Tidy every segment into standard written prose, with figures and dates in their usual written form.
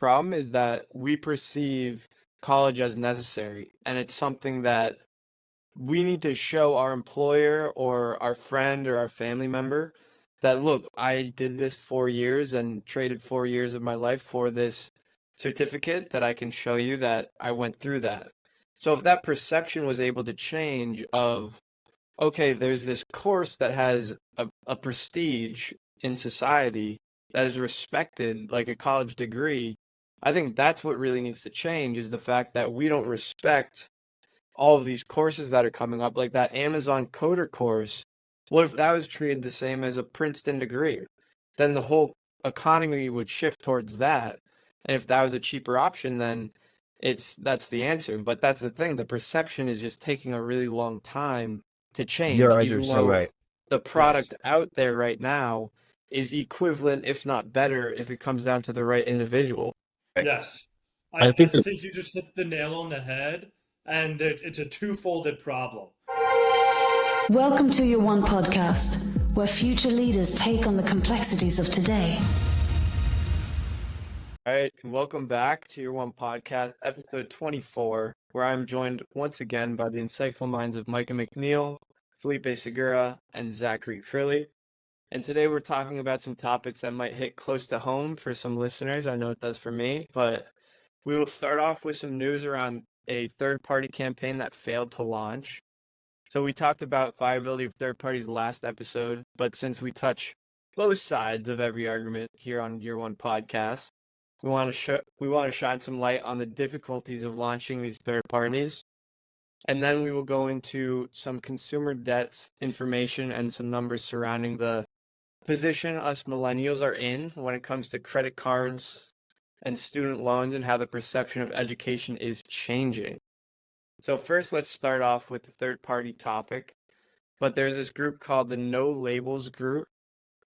problem is that we perceive college as necessary, and it's something that we need to show our employer or our friend or our family member that, look, I did this 4 years and traded 4 years of my life for this certificate that I can show you that I went through that. So if that perception was able to change of, okay, there's this course that has a prestige in society that is respected like a college degree, I think that's what really needs to change is the fact that we don't respect all of these courses that are coming up, like that Amazon coder course. What if that was treated the same as a Princeton degree? Then the whole economy would shift towards that. And if that was a cheaper option, then that's the answer. But that's the thing, the perception is just taking a really long time to change, You're even so though right. the Yes. product out there right now is equivalent, if not better, if it comes down to the right individual. Yes. I I think that think you just hit the nail on the head, and it's a two-folded problem. Welcome to Your One Podcast, where future leaders take on the complexities of today. All right, welcome back to Your One Podcast, episode 24, where I'm joined once again by the insightful minds of Micah McNeil, Felipe Segura, and Zachary Frilly. And today we're talking about some topics that might hit close to home for some listeners. I know it does for me, but we will start off with some news around a third-party campaign that failed to launch. So we talked about viability of third parties last episode, but since we touch both sides of every argument here on Year One Podcast, we want to shine some light on the difficulties of launching these third parties. And then we will go into some consumer debts information and some numbers surrounding the position us millennials are in when it comes to credit cards and student loans and how the perception of education is changing. So first, let's start off with the third-party topic. But there's this group called the No Labels Group,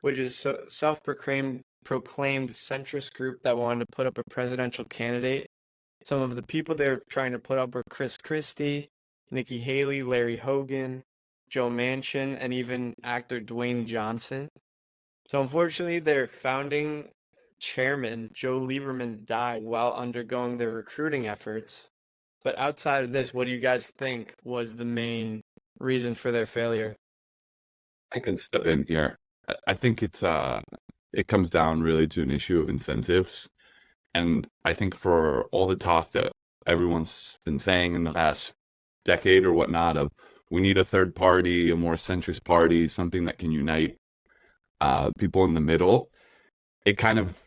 which is a self-proclaimed centrist group that wanted to put up a presidential candidate. Some of the people they're trying to put up were Chris Christie, Nikki Haley, Larry Hogan, Joe Manchin, and even actor Dwayne Johnson. So unfortunately, their founding chairman, Joe Lieberman, died while undergoing their recruiting efforts. But outside of this, what do you guys think was the main reason for their failure? I can step in here. I think it comes down really to an issue of incentives. And I think for all the talk that everyone's been saying in the past decade or whatnot of we need a third party, a more centrist party, something that can unite people in the middle, it kind of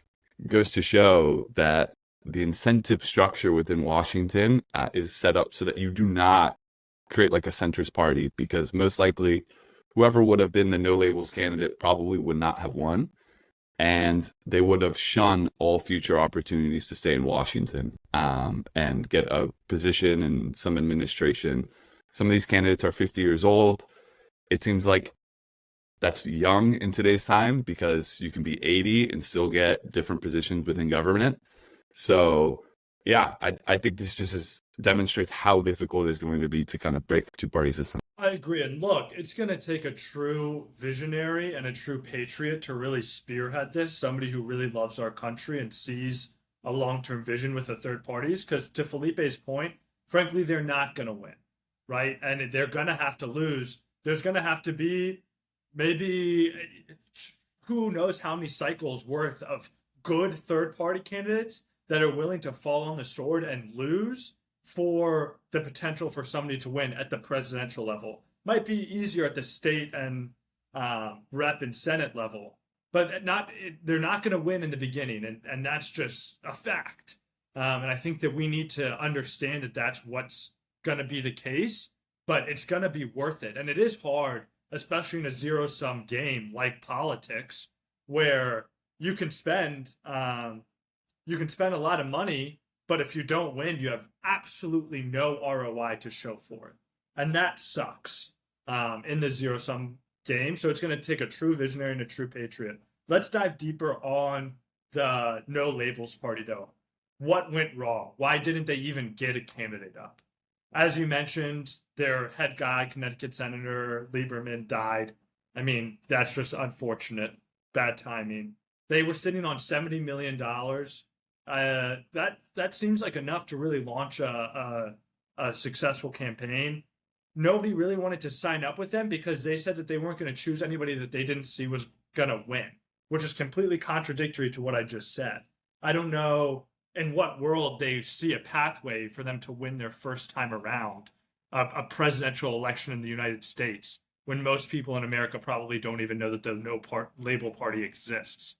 goes to show that the incentive structure within Washington is set up so that you do not create like a centrist party, because most likely whoever would have been the no labels candidate probably would not have won, and they would have shunned all future opportunities to stay in Washington and get a position in some administration. Some of these candidates are 50 years old. It seems like that's young in today's time because you can be 80 and still get different positions within government. So yeah, I think this just demonstrates how difficult it is going to be to kind of break the two-party system. I agree. And look, it's going to take a true visionary and a true patriot to really spearhead this, somebody who really loves our country and sees a long-term vision with the third parties. Because to Felipe's point, frankly, they're not going to win, right? And they're going to have to lose. There's going to have to be maybe who knows how many cycles worth of good third-party candidates that are willing to fall on the sword and lose for the potential for somebody to win at the presidential level. Might be easier at the state and rep and Senate level, but they're not going to win in the beginning, and that's just a fact. And I think that we need to understand that that's what's going to be the case, but it's going to be worth it. And it is hard, especially in a zero-sum game like politics, where you can spend a lot of money, but if you don't win, you have absolutely no ROI to show for it. And that sucks in the zero-sum game. So it's going to take a true visionary and a true patriot. Let's dive deeper on the No Labels Party, though. What went wrong? Why didn't they even get a candidate up? As you mentioned, their head guy, Connecticut Senator Lieberman, died. I mean, that's just unfortunate. Bad timing. They were sitting on $70 million That seems like enough to really launch a successful campaign. Nobody really wanted to sign up with them because they said that they weren't going to choose anybody that they didn't see was going to win, which is completely contradictory to what I just said. I don't know in what world they see a pathway for them to win their first time around a presidential election in the United States when most people in America probably don't even know that the Label Party exists.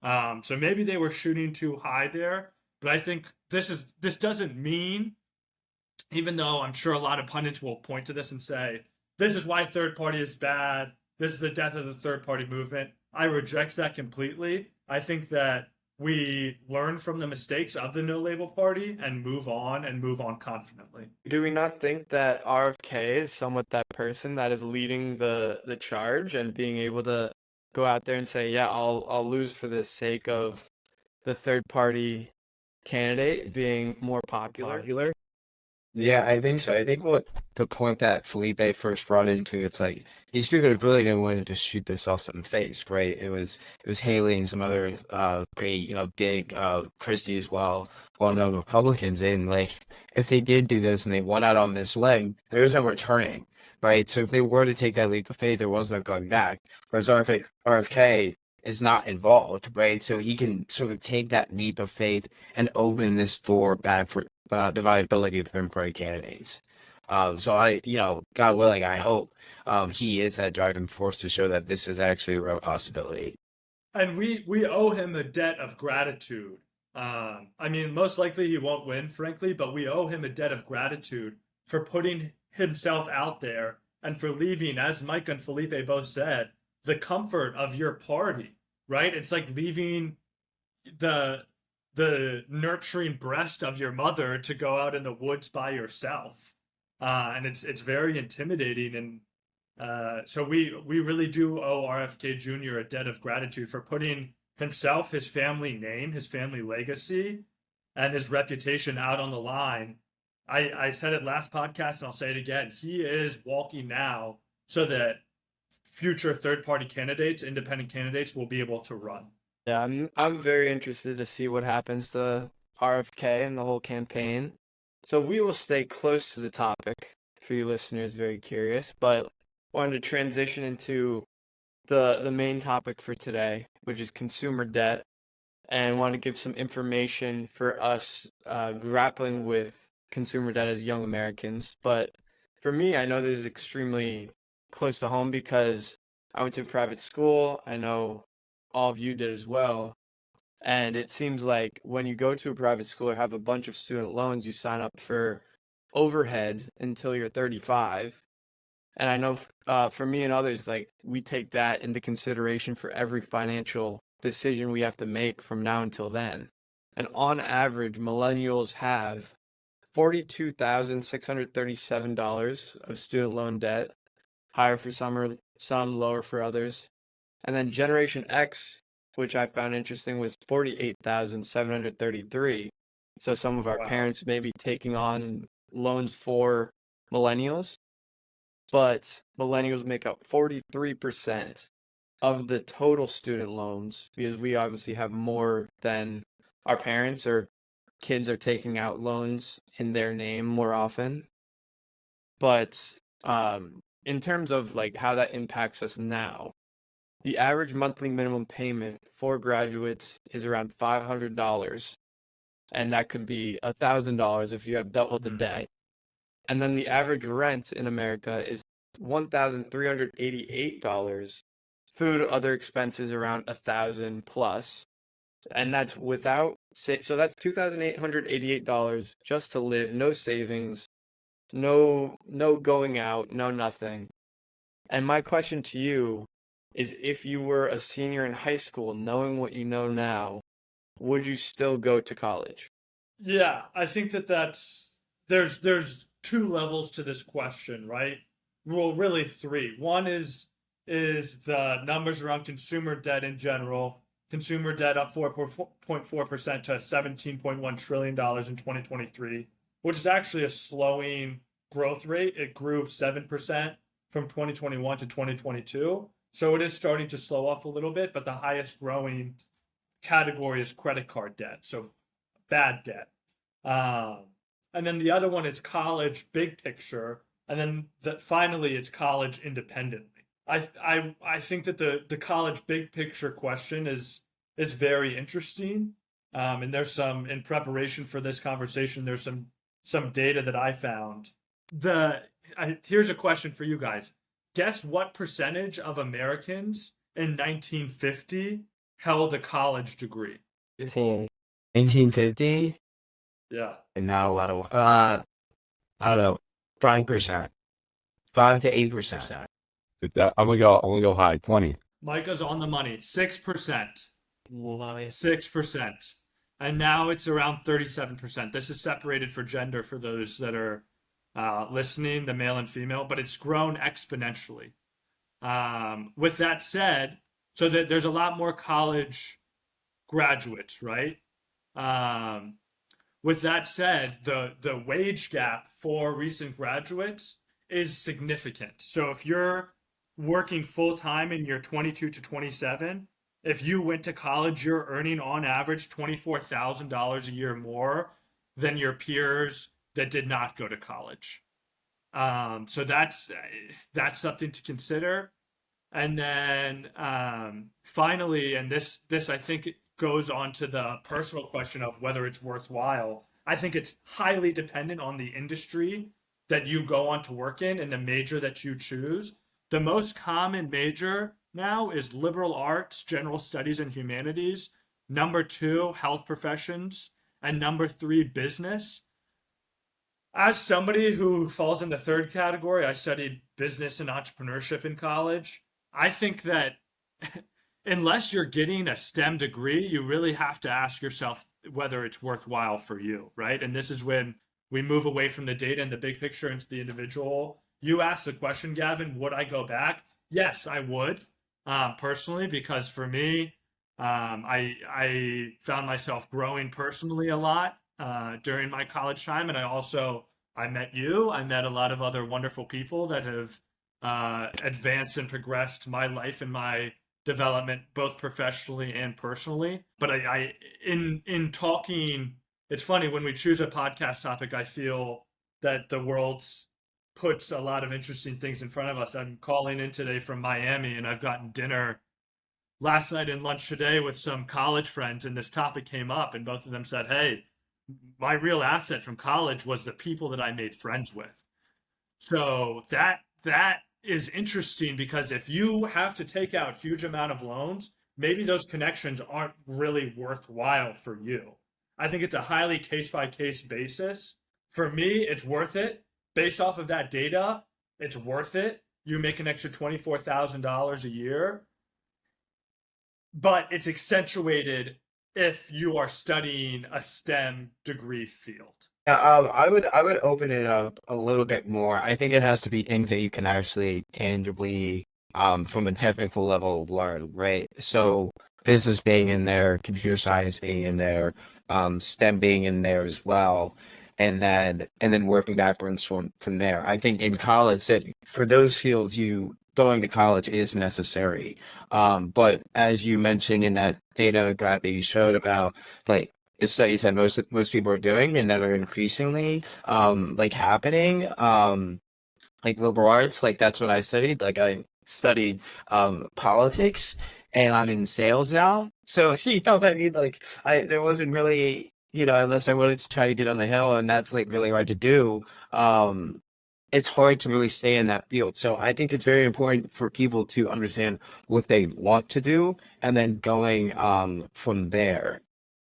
So maybe they were shooting too high there, but I think this doesn't mean, even though I'm sure a lot of pundits will point to this and say, this is why third party is bad. This is the death of the third party movement. I reject that completely. I think that we learn from the mistakes of the no label party and move on confidently. Do we not think that RFK is somewhat that person that is leading the charge and being able to go out there and say, yeah, I'll lose for the sake of the third party candidate being more popular? Yeah, I think so. I think what the point that Felipe first brought into, it's like these people really didn't want to just shoot themselves in the face, right? It was Haley and some other great, big Christie as well-known Republicans, and like if they did do this and they won out on this leg, there was no returning, right? So if they were to take that leap of faith, there was no going back. Whereas RFK is not involved, right? So he can sort of take that leap of faith and open this door back for the viability of third-party candidates. So God willing, I hope he is that driving force to show that this is actually a real possibility. And we owe him a debt of gratitude. I mean, most likely he won't win, frankly, but we owe him a debt of gratitude for putting himself out there and for leaving, as Mike and Felipe both said, the comfort of your party, right? It's like leaving the nurturing breast of your mother to go out in the woods by yourself. And it's very intimidating. And so we really do owe RFK Jr. a debt of gratitude for putting himself, his family name, his family legacy, and his reputation out on the line. I said it last podcast and I'll say it again. He is walking now so that future third-party candidates, independent candidates, will be able to run. Yeah, I'm very interested to see what happens to RFK and the whole campaign. So we will stay close to the topic for you listeners, very curious, but wanted to transition into the main topic for today, which is consumer debt, and want to give some information for us grappling with consumer debt as young Americans. But for me, I know this is extremely close to home because I went to a private school. I know all of you did as well. And it seems like when you go to a private school or have a bunch of student loans, you sign up for overhead until you're 35. And I know for me and others, like we take that into consideration for every financial decision we have to make from now until then. And on average, millennials have $42,637 of student loan debt, higher for some, lower for others. And then Generation X, which I found interesting, was 48,733. So some of our parents may be taking on loans for millennials, but millennials make up 43% of the total student loans because we obviously have more than our parents, or kids are taking out loans in their name more often. But in terms of like how that impacts us now, the average monthly minimum payment for graduates is around $500, and that could be $1,000 if you have double the debt. And then the average rent in America is $1,388. Food, other expenses around $1,000 plus, and that's without so that's $2,888 just to live, no savings, no going out, no nothing. And my question to you is, if you were a senior in high school, knowing what you know now, would you still go to college? Yeah, I think there's two levels to this question, right? Well, really three. One is the numbers around consumer debt in general. Consumer debt up 4.4% to $17.1 trillion in 2023, which is actually a slowing growth rate. It grew 7% from 2021 to 2022. So it is starting to slow off a little bit, but the highest growing category is credit card debt. So bad debt. And then the other one is college big picture, and then finally it's college independently. I think that the college big picture question is very interesting. And there's some in preparation for this conversation. There's some data that I found. Here's a question for you guys. Guess what percentage of Americans in 1950 held a college degree? 1950, Yeah. and not a lot of I don't know, 5%, 5 to 8%. I'm gonna go high, 20. Micah's on the money. 6%. Wow. 6%. And now it's around 37%. This is separated for gender for those that are listening, the male and female, but it's grown exponentially. With that said, so that there's a lot more college graduates, right? With that said, the wage gap for recent graduates is significant. So if you're working full time and you're 22 to 27, if you went to college, you're earning on average $24,000 a year more than your peers that did not go to college. So that's something to consider. And then finally, and this I think goes on to the personal question of whether it's worthwhile. I think it's highly dependent on the industry that you go on to work in and the major that you choose. The most common major now is liberal arts, general studies, and humanities. Number 2, health professions. And number 3, business. As somebody who falls in the third category, I studied business and entrepreneurship in college. I think that unless you're getting a STEM degree, you really have to ask yourself whether it's worthwhile for you, right? And this is when we move away from the data and the big picture into the individual. You asked the question, Gavin, would I go back? Yes, I would, personally, because for me, I found myself growing personally a lot during my college time. And I met you. I met a lot of other wonderful people that have advanced and progressed my life and my development, both professionally and personally. But in talking, it's funny when we choose a podcast topic, I feel that the world puts a lot of interesting things in front of us. I'm calling in today from Miami, and I've gotten dinner last night and lunch today with some college friends, and this topic came up, and both of them said, hey, my real asset from college was the people that I made friends with. So that is interesting, because if you have to take out huge amount of loans, maybe those connections aren't really worthwhile for you. I think it's a highly case-by-case basis. For me, it's worth it. Based off of that data, it's worth it. You make an extra $24,000 a year. But it's accentuated if you are studying a STEM degree field. I would open it up a little bit more. I think it has to be things that you can actually tangibly, from a technical level, learn, right? So business being in there, computer science being in there, STEM being in there as well, and then working backwards from there. I think in college, that for those fields, going to college is necessary. But as you mentioned in that data graph that you showed about, like, the studies that most people are doing and that are increasingly happening, like liberal arts, like that's what I studied. Like I studied politics, and I'm in sales now. So you know what I mean? Like there wasn't really, unless I wanted to try to get on the hill, and that's like really hard to do. It's hard to really stay in that field. So I think it's very important for people to understand what they want to do and then going from there.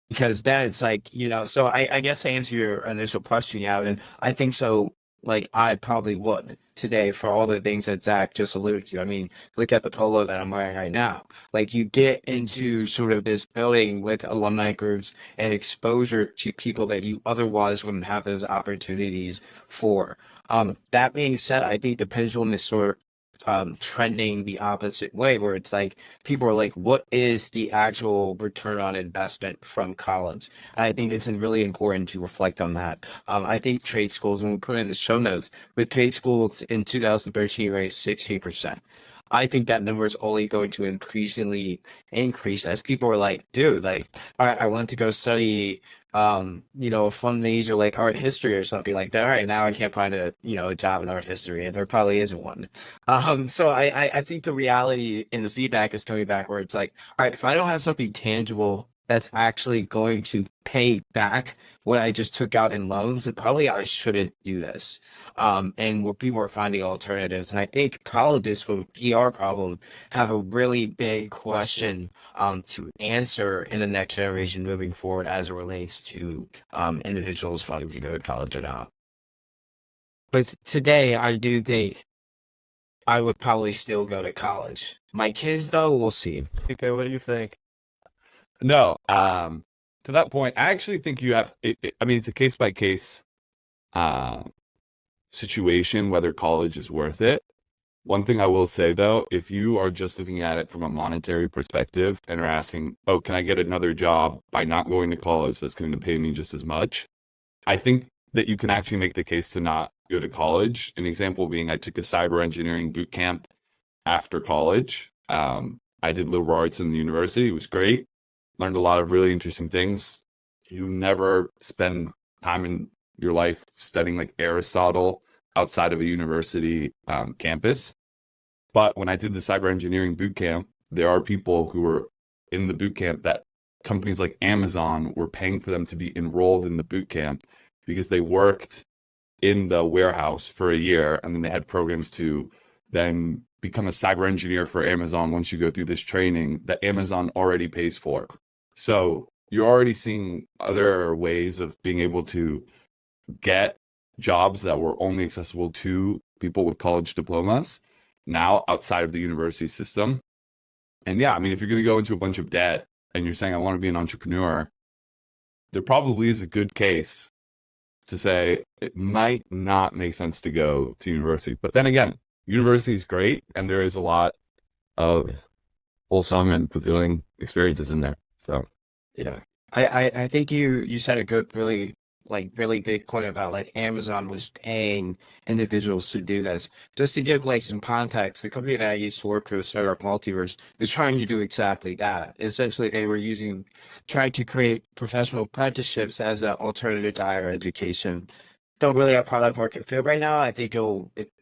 Because then it's like, so I guess to answer your initial question, yeah, and I think so, like, I probably would today for all the things that Zach just alluded to. I mean, look at the polo that I'm wearing right now. Like, you get into sort of this building with alumni groups and exposure to people that you otherwise wouldn't have those opportunities for. That being said, I think the pendulum is sort of trending the opposite way, where it's like people are like, what is the actual return on investment from college? And I think it's really important to reflect on that. I think trade schools, and we put it in the show notes, but trade schools in 2013 raised 16%. I think that number is only going to increasingly increase as people are like, dude, like, I want to go study, a fun major like art history or something like that. All right, now I can't find a job in art history, and there probably isn't one. So I think the reality in the feedback is coming back where it's like, all right, if I don't have something tangible that's actually going to pay back what I just took out in loans, then probably I shouldn't do this. And where people are finding alternatives. And I think colleges for the PR problem have a really big question to answer in the next generation moving forward as it relates to individuals finding to go to college or not. But today, I do think I would probably still go to college. My kids, though, we'll see. Okay, what do you think? No, to that point, I actually think you have. I mean, it's a case by case situation whether college is worth it. One thing I will say though, if you are just looking at it from a monetary perspective and are asking, oh, can I get another job by not going to college that's going to pay me just as much? I think that you can actually make the case to not go to college. An example being, I took a cyber engineering boot camp after college. I did liberal arts in the university. It was great. Learned a lot of really interesting things. You never spend time in your life studying like Aristotle outside of a university campus. But when I did the cyber engineering boot camp, there are people who were in the boot camp that companies like Amazon were paying for them to be enrolled in the boot camp because they worked in the warehouse for a year, and then they had programs to then become a cyber engineer for Amazon once you go through this training that Amazon already pays for. So you're already seeing other ways of being able to get jobs that were only accessible to people with college diplomas now outside of the university system. And yeah, I mean, if you're going to go into a bunch of debt and you're saying, I want to be an entrepreneur, there probably is a good case to say it might not make sense to go to university. But then again, university is great, and there is a lot of wholesome and fulfilling experiences in there. So Yeah. I think you said a good, really big point about like Amazon was paying individuals to do this. Just to give like some context, the company that I used to work with, Startup Multiverse, is trying to do exactly that. Essentially, they were trying to create professional apprenticeships as an alternative to higher education. Don't really have product market fit right now. I think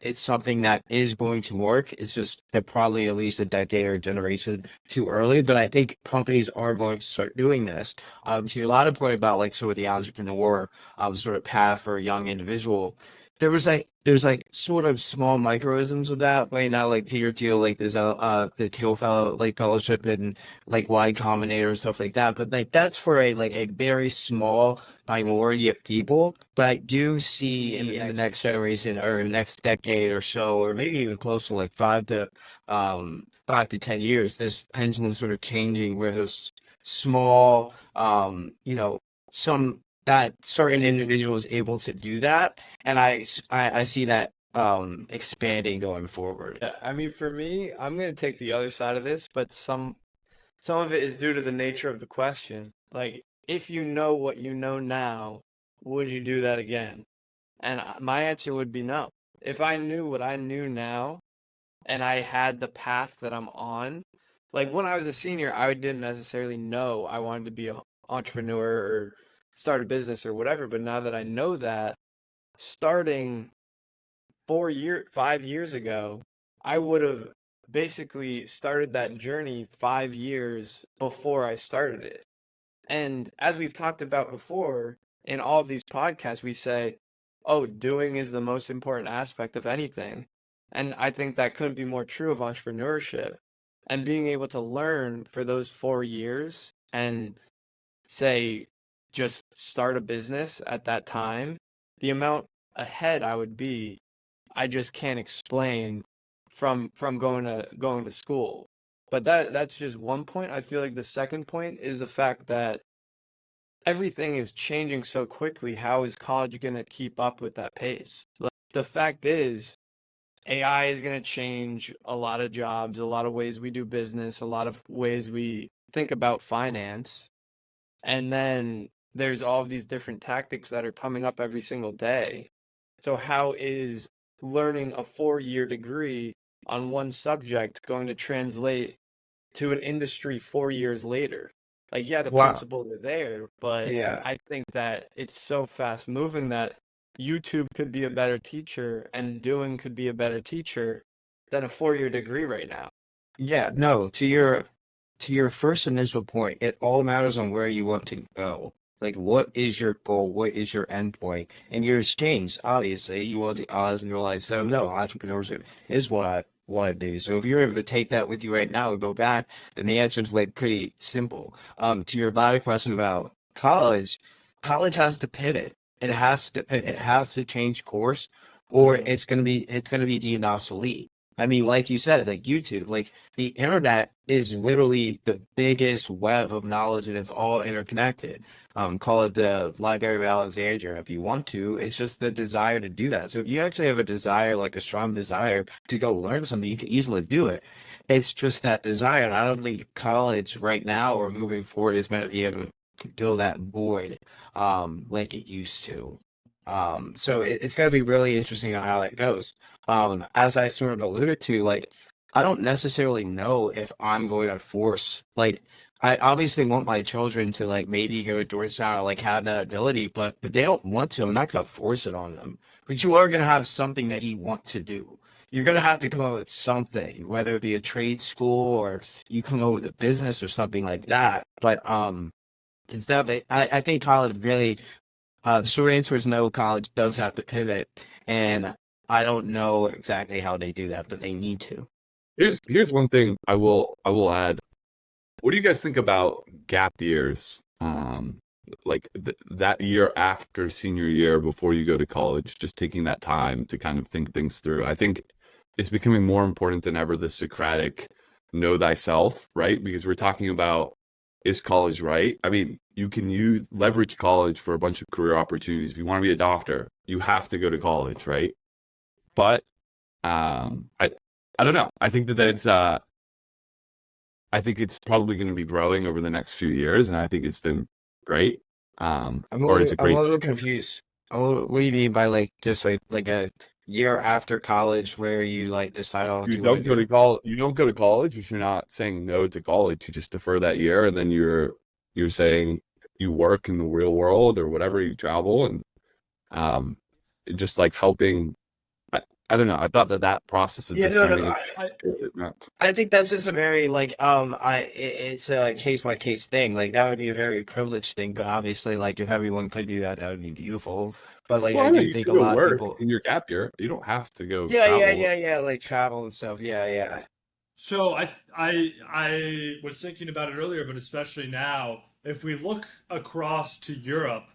it's something that is going to work. It's just that probably at least a decade or generation too early. But I think companies are going to start doing this. To a lot of point about like sort of the entrepreneur sort of path for a young individual. There's like sort of small microisms of that right now, like Peter Thiel, like there's the Thiel fellow like fellowship and like Y Combinator and stuff like that. But like that's for a very small minority of people. But I do see in the next generation or the next decade or so, or maybe even close to like 5 to 10 years, this pendulum sort of changing where those small, some that certain individual is able to do that, and I see that expanding going forward. Yeah, I mean, for me, I'm gonna take the other side of this, but some of it is due to the nature of the question. Like, if you know what you know now, would you do that again? And my answer would be no. If I knew what I knew now, and I had the path that I'm on, like when I was a senior, I didn't necessarily know I wanted to be an entrepreneur or start a business or whatever. But now that I know that, starting 5 years ago, I would have basically started that journey 5 years before I started it. And as we've talked about before, in all of these podcasts, we say, oh, doing is the most important aspect of anything. And I think that couldn't be more true of entrepreneurship. And being able to learn for those 4 years and say, just start a business at that time, the amount ahead I would be, I just can't explain from going to school. But that's just one point. I feel like the second point is the fact that everything is changing so quickly. How is college going to keep up with that pace? Like, the fact is, AI is going to change a lot of jobs, a lot of ways we do business, a lot of ways we think about finance. And then there's all of these different tactics that are coming up every single day. So how is learning a 4-year degree on one subject going to translate to an industry 4 years later? Like, yeah, the Wow. principles are there, but Yeah. I think that it's so fast moving that YouTube could be a better teacher and doing could be a better teacher than a 4-year degree right now. Yeah, no, to your first initial point, it all matters on where you want to go. Like, what is your goal? What is your end point? And yours changed, obviously. You want the odds and realize, so no, entrepreneurship is what I want to do. So if you're able to take that with you right now and go back, then the answer is like pretty simple. To your latter question about college, college has to pivot. It has to change course, or it's gonna be deemed obsolete. I mean, like you said, like YouTube, like the internet is literally the biggest web of knowledge and it's all interconnected. Call it the Library of Alexandria if you want to. It's just the desire to do that. So if you actually have a desire, like a strong desire to go learn something, you can easily do it. It's just that desire. And I don't think college right now or moving forward is meant to be able to fill that void, like it used to. So it's going to be really interesting on how that goes. As I sort of alluded to, like, I don't necessarily know if I'm going to force, like, I obviously want my children to, like, maybe go to Georgetown or, like, have that ability, but if they don't want to, I'm not going to force it on them. But you are going to have something that you want to do. You're going to have to come up with something, whether it be a trade school or you come up with a business or something like that. But, it's definitely, I think college really, the short answer is no, college does have to pivot. And I don't know exactly how they do that, but they need to. Here's one thing I will add. What do you guys think about gap years? Like that year after senior year before you go to college, just taking that time to kind of think things through. I think it's becoming more important than ever, the Socratic know thyself, right? Because we're talking about, is college right? I mean, you can leverage college for a bunch of career opportunities. If you want to be a doctor, you have to go to college, right? But I don't know. I think that it's I think it's probably going to be growing over the next few years, and I think it's been great. Or it's a I'm great. a little confused. What do you mean by like just like a year after college where you like decide on what You you want don't to go do? to college. You don't go to college if you're not saying no to college. You just defer that year, and then you're saying you work in the real world or whatever. You travel and um, just like helping. I don't know. I thought that process of Yeah, no, no. discerning is I nuts. I think that's just a very like it's a case by case thing. Like that would be a very privileged thing, but obviously like if everyone could do that, that would be beautiful. But like Well, I I know do you think can a go lot of work people. in your gap year. You don't have to go Yeah, yeah, travel. yeah, yeah, like travel and stuff. Yeah, yeah. So I was thinking about it earlier, but especially now, if we look across to Europe,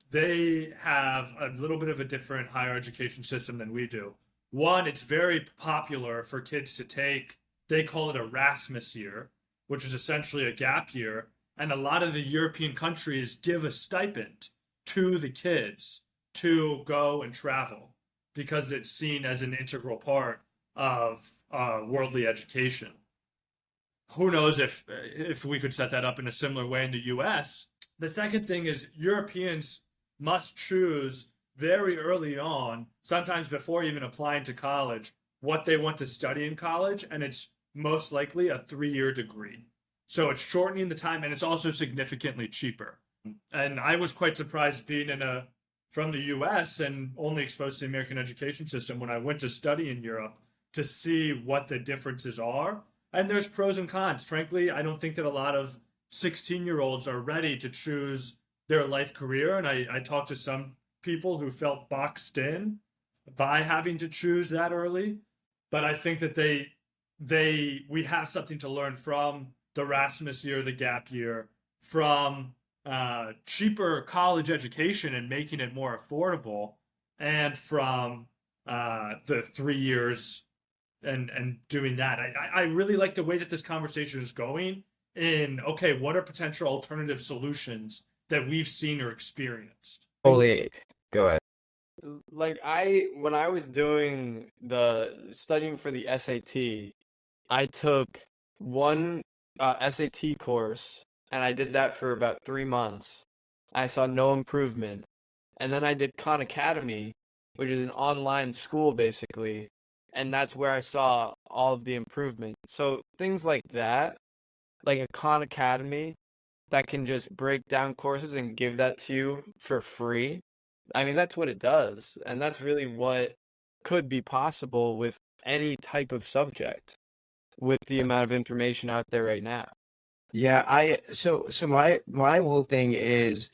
they have a little bit of a different higher education system than we do. One, it's very popular for kids to take, they call it Erasmus year, which is essentially a gap year. And a lot of the European countries give a stipend to the kids to go and travel because it's seen as an integral part of worldly education. Who knows if we could set that up in a similar way in the U.S. The second thing is Europeans must choose very early on, sometimes before even applying to college, what they want to study in college, and it's most likely a 3-year degree. So it's shortening the time, and it's also significantly cheaper. And I was quite surprised being from the U.S. and only exposed to the American education system when I went to study in Europe to see what the differences are. And there's pros and cons. Frankly, I don't think that a lot of 16-year-olds are ready to choose their life career. And I talked to some people who felt boxed in by having to choose that early. But I think that we have something to learn from the Erasmus year, the gap year, from cheaper college education and making it more affordable, and from the 3 years and doing that. I really like the way that this conversation is going in, okay, what are potential alternative solutions that we've seen or experienced? Totally. Go ahead. Like when I was doing the studying for the SAT, I took one SAT course and I did that for about 3 months. I saw no improvement. And then I did Khan Academy, which is an online school basically. And that's where I saw all of the improvement. So things like that, like a Khan Academy that can just break down courses and give that to you for free. I mean, that's what it does. And that's really what could be possible with any type of subject with the amount of information out there right now. Yeah, so my whole thing is,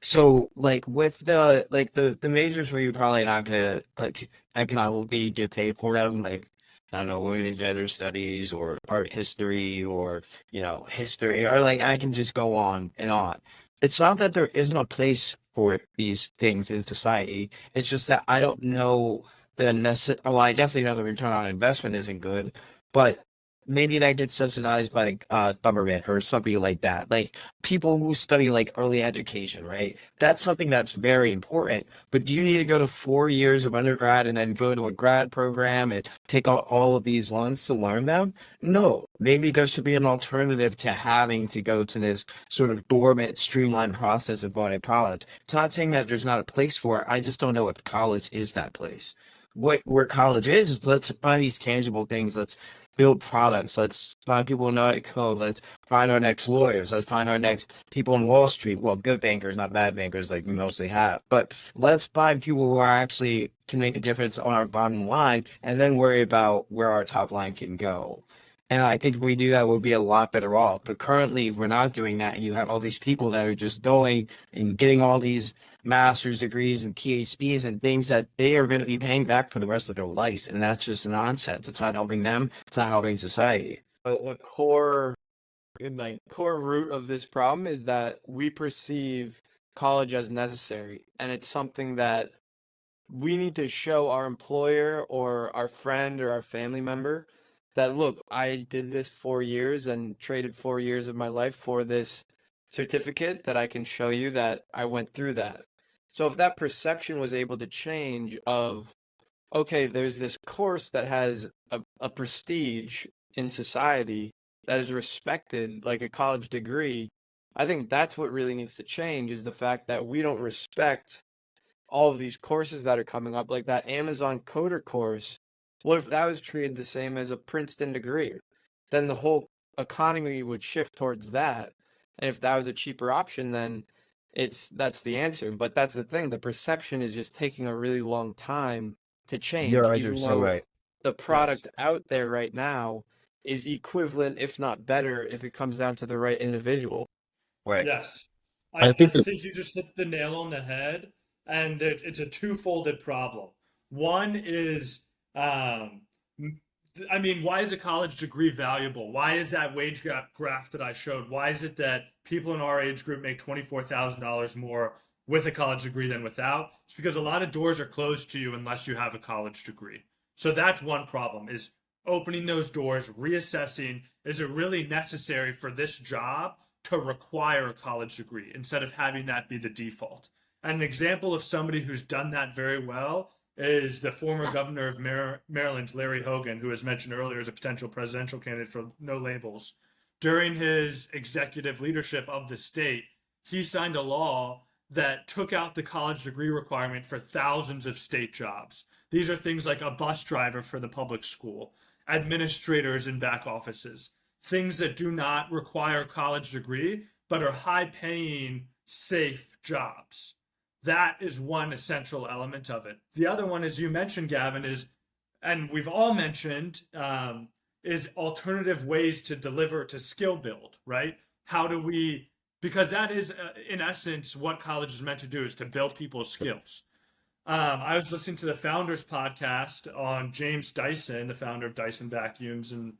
so like with the majors where you're probably not gonna like economically get paid for them, like I don't know, women and gender studies or art history or history, or like I can just go on and on. It's not that there isn't a place for these things in society. It's just that I don't know well, I definitely know the return on investment isn't good, but maybe that gets subsidized by government or something like that. Like people who study like early education, right? That's something that's very important. But do you need to go to 4 years of undergrad and then go to a grad program and take all of these loans to learn them? No. Maybe there should be an alternative to having to go to this sort of dormant, streamlined process of going to college. It's not saying that there's not a place for it. I just don't know if college is that place. Where college is let's find these tangible things. Let's build products. Let's find people who know how to code. Let's find our next lawyers. Let's find our next people on Wall Street. Well, good bankers, not bad bankers like we mostly have. But let's find people who are actually can make a difference on our bottom line and then worry about where our top line can go. And I think if we do that, we'll be a lot better off. But currently, we're not doing that. And you have all these people that are just going and getting all these master's degrees and PhDs and things that they are going to be paying back for the rest of their lives. And that's just nonsense. It's not helping them. It's not helping society. A core root of this problem is that we perceive college as necessary, and it's something that we need to show our employer or our friend or our family member that, look, I did this 4 years and traded 4 years of my life for this certificate that I can show you that I went through that. So if that perception was able to change of, okay, there's this course that has a prestige in society that is respected like a college degree, I think that's what really needs to change, is the fact that we don't respect all of these courses that are coming up, like that Amazon coder course. What if that was treated the same as a Princeton degree? Then the whole economy would shift towards that. And if that was a cheaper option, then that's the answer. But that's the thing. The perception is just taking a really long time to change, You're even so though right. the product out there right now is equivalent, if not better, if it comes down to the right individual. Right. Yes. I I think think you just hit the nail on the head, and it's a two-folded problem. One is, I mean, why is a college degree valuable? Why is that wage gap graph that I showed? Why is it that people in our age group make $24,000 more with a college degree than without? It's because a lot of doors are closed to you unless you have a college degree. So that's one problem, is opening those doors, reassessing, is it really necessary for this job to require a college degree instead of having that be the default? And an example of somebody who's done that very well is the former governor of Maryland, Larry Hogan, who was mentioned earlier as a potential presidential candidate for No Labels. During his executive leadership of the state, he signed a law that took out the college degree requirement for thousands of state jobs. These are things like a bus driver for the public school, administrators in back offices, things that do not require a college degree but are high paying, safe jobs. That is one essential element of it. The other one, as you mentioned, Gavin, is, and we've all mentioned, is alternative ways to deliver, to skill build, right? How do we, because that is, in essence, what college is meant to do, is to build people's skills. I was listening to the Founders podcast on James Dyson, the founder of Dyson Vacuums and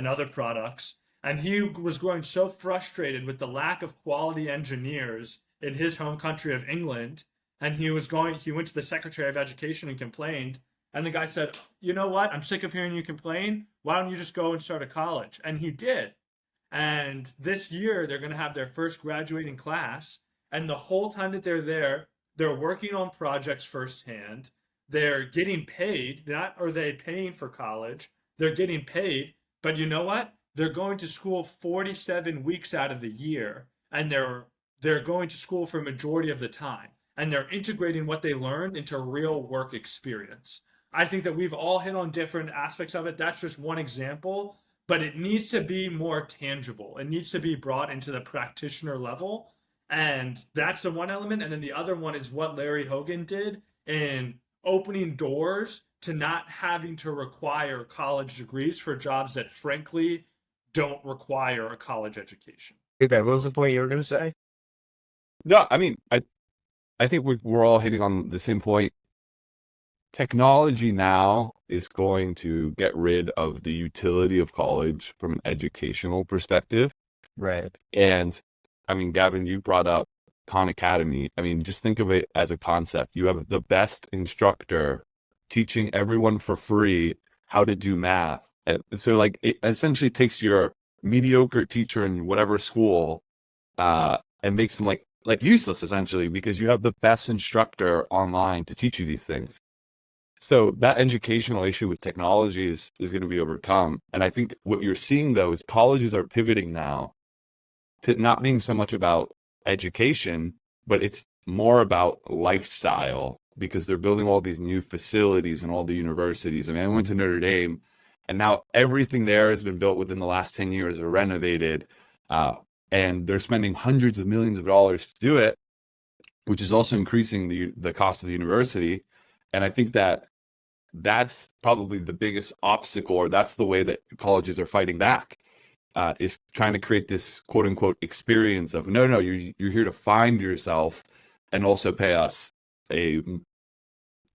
other products. And he was growing so frustrated with the lack of quality engineers in his home country of England. And he went to the Secretary of Education and complained. And the guy said, you know what? I'm sick of hearing you complain. Why don't you just go and start a college? And he did. And this year, they're going to have their first graduating class. And the whole time that they're there, they're working on projects firsthand. They're getting paid. Not are they paying for college. They're getting paid. But you know what? They're going to school 47 weeks out of the year. And they're going to school for a majority of the time. And they're integrating what they learned into real work experience. I think that we've all hit on different aspects of it. That's just one example, but it needs to be more tangible. It needs to be brought into the practitioner level. And that's the one element. And then the other one is what Larry Hogan did in opening doors to not having to require college degrees for jobs that frankly don't require a college education. Okay, what was the point you were going to say? No, I mean, I think we're all hitting on the same point. Technology now is going to get rid of the utility of college from an educational perspective. Right. And I mean, Gavin, you brought up Khan Academy. I mean, just think of it as a concept. You have the best instructor teaching everyone for free how to do math. And so like it essentially takes your mediocre teacher in whatever school and makes them like useless essentially, because you have the best instructor online to teach you these things. So that educational issue with technology is going to be overcome. And I think what you're seeing though is colleges are pivoting now to not being so much about education, but it's more about lifestyle, because they're building all these new facilities and all the universities. I mean, I went to Notre Dame, and now everything there has been built within the last 10 years or renovated. And they're spending hundreds of millions of dollars to do it, which is also increasing the cost of the university. And I think that that's probably the biggest obstacle, or that's the way that colleges are fighting back, is trying to create this quote unquote experience of no, you're here to find yourself and also pay us a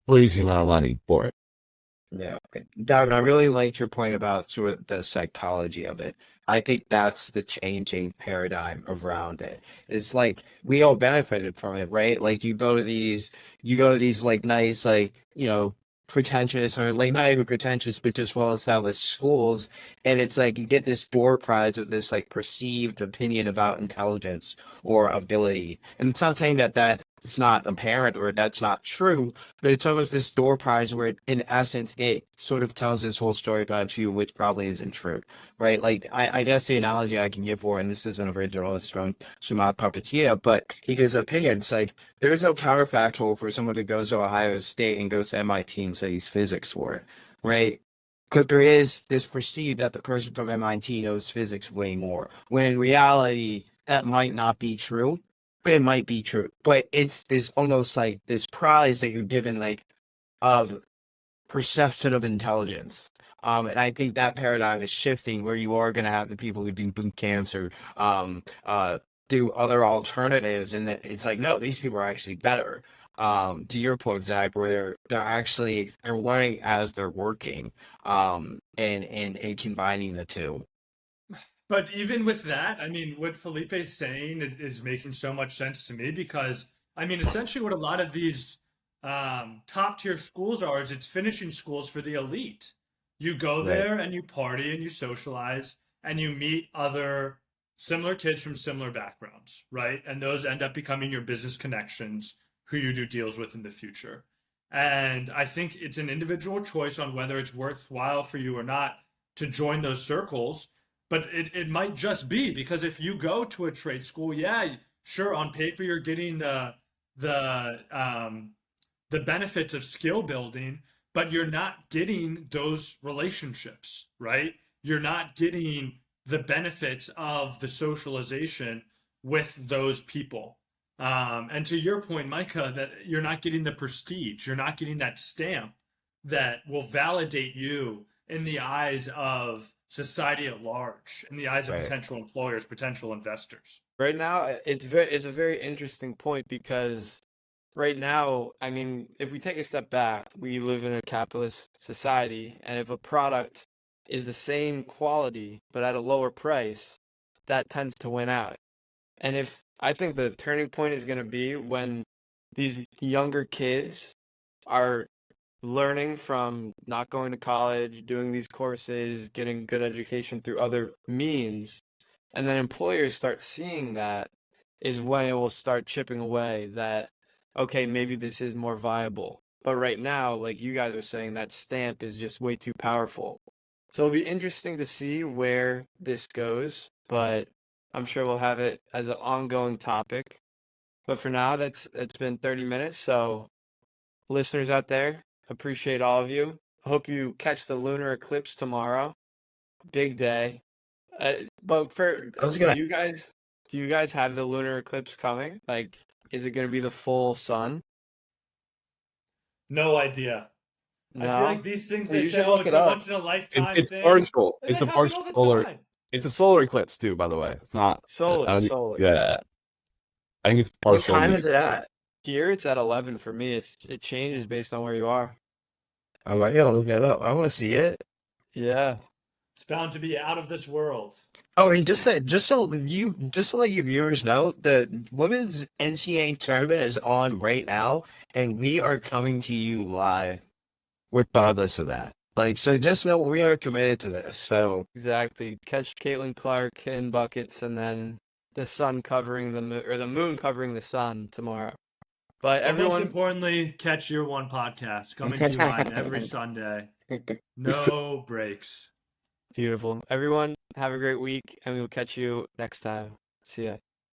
crazy amount of money for it. Yeah. Okay. Darren, I really liked your point about sort of the psychology of it. I think that's the changing paradigm around it. It's like we all benefited from it, right? Like you go to these like nice, like, pretentious, or like not even pretentious, but just well established schools. And it's like you get this door prize of this like perceived opinion about intelligence or ability. And it's not saying that that's not apparent or that's not true, but it's almost this door prize where in essence it sort of tells this whole story about you, which probably isn't true, right? Like I guess the analogy I can give for, and this isn't original, it's from Shamat Papatia, but he gives opinions like there's no counterfactual for someone who goes to Ohio State and goes to MIT and studies physics for it, right? Because there is this perceived that the person from MIT knows physics way more, when in reality that might not be true. But it might be true. But it's almost like this prize that you're given, like, of perception of intelligence. And I think that paradigm is shifting, where you are going to have the people who do boot camps or do other alternatives, and it's like, no, these people are actually better. To your point, Zach, where they're learning as they're working, and combining the two. But even with that, I mean, what Felipe's saying is making so much sense to me, because, I mean, essentially what a lot of these top tier schools are is it's finishing schools for the elite. You go Right. there and you party and you socialize and you meet other similar kids from similar backgrounds, right? And those end up becoming your business connections who you do deals with in the future. And I think it's an individual choice on whether it's worthwhile for you or not to join those circles. But it might just be because if you go to a trade school, yeah, sure, on paper you're getting the benefits of skill building, but you're not getting those relationships, right? You're not getting the benefits of the socialization with those people. And to your point, Micah, that you're not getting the prestige, you're not getting that stamp that will validate you in the eyes of society at large, in the eyes of Right. potential employers, potential investors. Right now, it's a very interesting point, because right now, I mean, if we take a step back, we live in a capitalist society, and if a product is the same quality but at a lower price, that tends to win out. And if I think the turning point is going to be when these younger kids are learning from not going to college, doing these courses, getting good education through other means, and then employers start seeing that, is when it will start chipping away that, okay, maybe this is more viable. But right now, like you guys are saying, that stamp is just way too powerful. So it'll be interesting to see where this goes, but I'm sure we'll have it as an ongoing topic. But for now, it's been 30 minutes. So listeners out there, Appreciate all of you. Hope you catch the lunar eclipse tomorrow. Big day. But for I was gonna. do you guys have the lunar eclipse coming? Like, is it going to be the full sun? No idea. I feel No? like these things they You say, should oh, look it's it a up. once in a lifetime It's thing. partial. And It's they a happen all partial the solar. time. It's a solar eclipse too, by the way. It's not. Solar. Yeah. I think it's What partial. time is it at? Here it's at 11 for me. It changes based on where you are. Oh, I gotta look that up. I want to see it. Yeah. It's bound to be out of this world. Oh, and just so let you viewers know, the women's NCAA tournament is on right now, and we are coming to you live, regardless of that. Like, so just know we are committed to this. So Exactly. Catch Caitlin Clark hitting buckets and then the sun covering the moon, or the moon covering the sun tomorrow. But But most everyone, importantly, catch your one podcast coming to you live every Sunday. No breaks. beautiful. Everyone, have a great week, and we will catch you next time. See ya.